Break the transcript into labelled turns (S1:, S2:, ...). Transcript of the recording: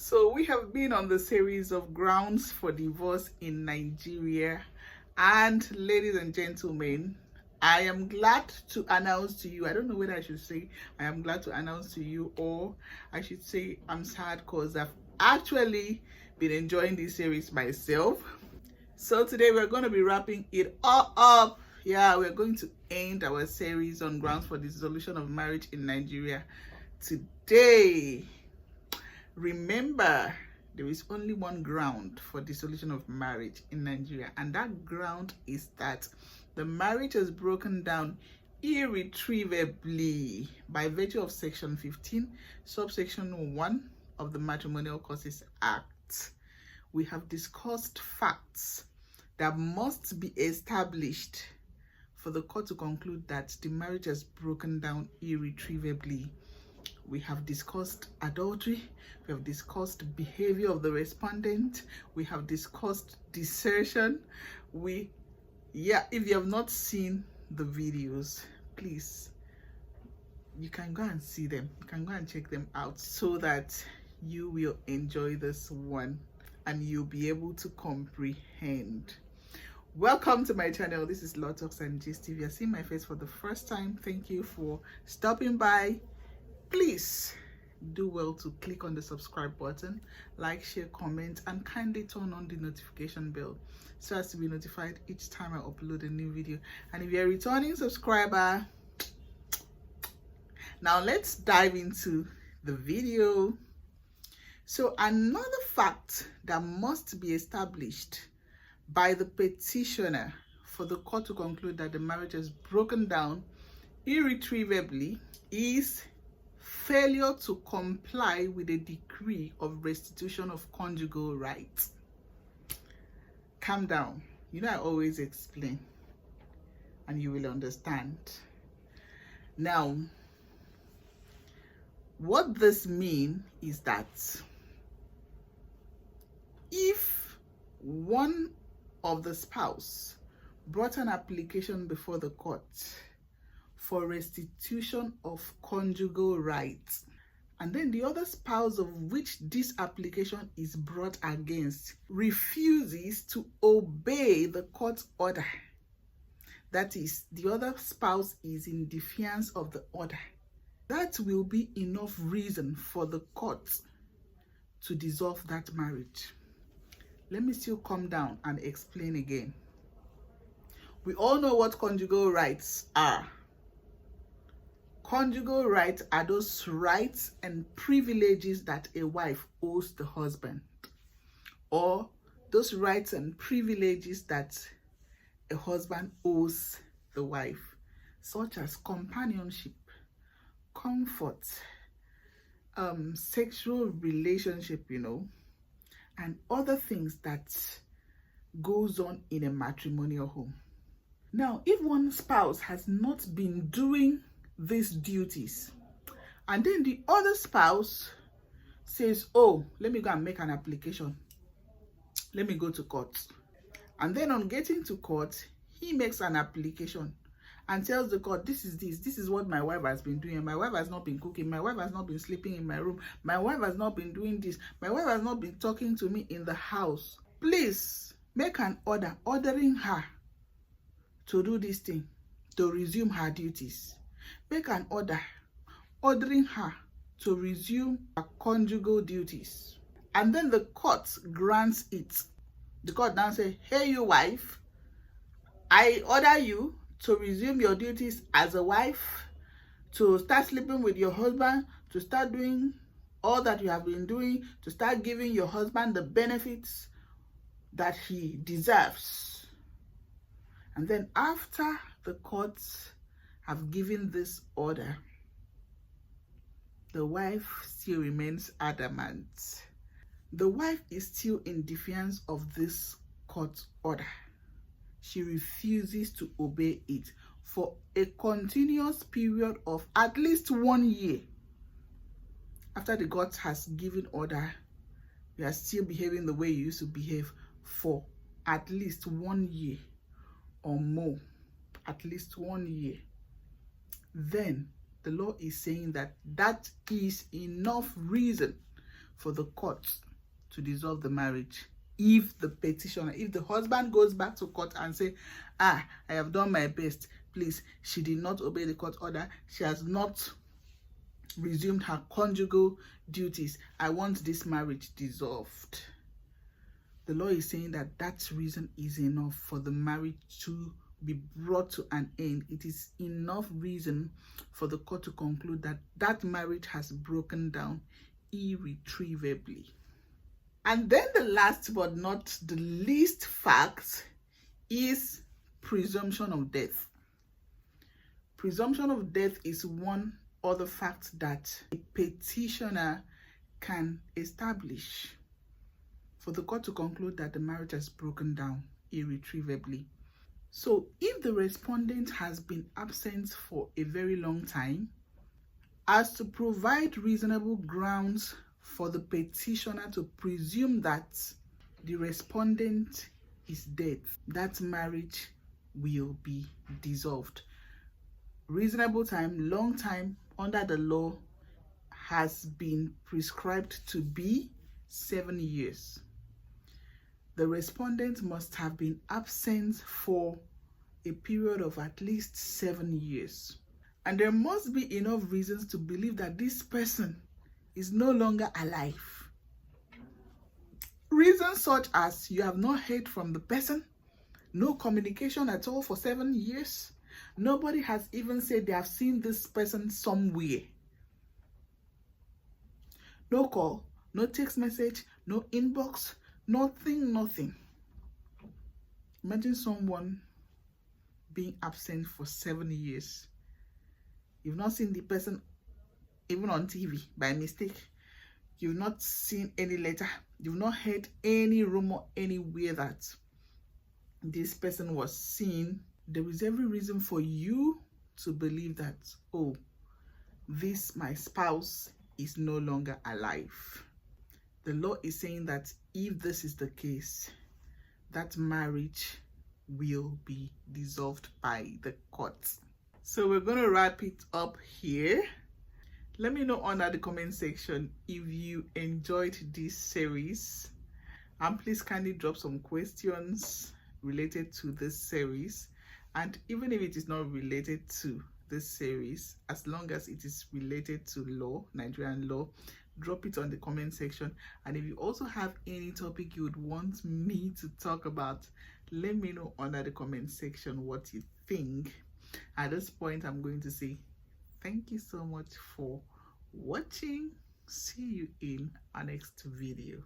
S1: So we have been on the series of grounds for divorce in Nigeria, and ladies and gentlemen, I am glad to announce to you, I don't know whether I should say I am glad to announce to you, or I should say I'm sad because I've actually been enjoying this series myself. So today we're going to be wrapping it all up. Yeah, we're going to end our series on grounds for dissolution of marriage in Nigeria today. Remember, there is only one ground for dissolution of marriage in Nigeria, and that ground is that the marriage is broken down irretrievably by virtue of Section 15, subsection 1 of the Matrimonial Causes Act. We have discussed facts that must be established for the court to conclude that the marriage is broken down irretrievably. We have discussed adultery, we have discussed behavior of the respondent, we have discussed desertion. If you have not seen the videos, please, you can go and see them, you can go and check them out so that you will enjoy this one and you'll be able to comprehend. Welcome to my channel. This is Law Talks and Gist. If you're seeing my face for the first time, thank you for stopping by. Please do well to click on the subscribe button, like, share, comment, and kindly turn on the notification bell so as to be notified each time I upload a new video. And if you're a returning subscriber, now let's dive into the video. So another fact that must be established by the petitioner for the court to conclude that the marriage is broken down irretrievably is failure to comply with a decree of restitution of conjugal rights. Calm down. You know, I always explain and you will understand. Now, what this means is that if one of the spouse brought an application before the court for restitution of conjugal rights, and then the other spouse of which this application is brought against refuses to obey the court order, that is, the other spouse is in defiance of the order, that will be enough reason for the court to dissolve that marriage. Let me still come down and explain again. We all know what conjugal rights are. Conjugal rights are those rights and privileges that a wife owes the husband, or those rights and privileges that a husband owes the wife, such as companionship, comfort, sexual relationship, and other things that goes on in a matrimonial home. Now, if one spouse has not been doing these duties, and then the other spouse says, oh, let me go and make an application, let me go to court, and then on getting to court, he makes an application and tells the court, this is what my wife has been doing. My wife has not been cooking, my wife has not been sleeping in my room, my wife has not been doing this, my wife has not been talking to me in the house. Please make an order ordering her to do this thing, to resume her duties. Make an order ordering her to resume her conjugal duties. And then the court grants it. The court now says, hey, you wife, I order you to resume your duties as a wife, to start sleeping with your husband, to start doing all that you have been doing, to start giving your husband the benefits that he deserves. And then after the courts have given this order, the wife still remains adamant. The wife is still in defiance of this court order. She refuses to obey it for a continuous period of at least 1 year. After the court has given order, you are still behaving the way you used to behave for at least 1 year or more. At least 1 year. Then the law is saying that that is enough reason for the court to dissolve the marriage. If the husband goes back to court and say, I have done my best, please, she did not obey the court order, she has not resumed her conjugal duties, I want this marriage dissolved. The law is saying that that reason is enough for the marriage to be brought to an end. It is enough reason for the court to conclude that that marriage has broken down irretrievably. And then the last but not the least fact is presumption of death. Presumption of death is one other fact that a petitioner can establish for the court to conclude that the marriage has broken down irretrievably. So if the respondent has been absent for a very long time, as to provide reasonable grounds for the petitioner to presume that the respondent is dead, that marriage will be dissolved. Reasonable time, long time under the law has been prescribed to be 7 years. The respondent must have been absent for a period of at least 7 years. And there must be enough reasons to believe that this person is no longer alive. Reasons such as you have not heard from the person, no communication at all for 7 years, nobody has even said they have seen this person somewhere. No call, no text message, no inbox, nothing. Imagine someone being absent for 7 years. You've not seen the person even on TV by mistake. You've not seen any letter. You've not heard any rumor anywhere that this person was seen. There is every reason for you to believe that, oh, this, my spouse, is no longer alive. The law is saying that if this is the case, that marriage will be dissolved by the courts. So we're going to wrap it up here. Let me know under the comment section if you enjoyed this series, and please kindly drop some questions related to this series. And even if it is not related to this series, as long as it is related to law, Nigerian law, drop it on the comment section. And if you also have any topic you would want me to talk about, let me know under the comment section what you think. At this point, I'm going to say thank you so much for watching. See you in our next video.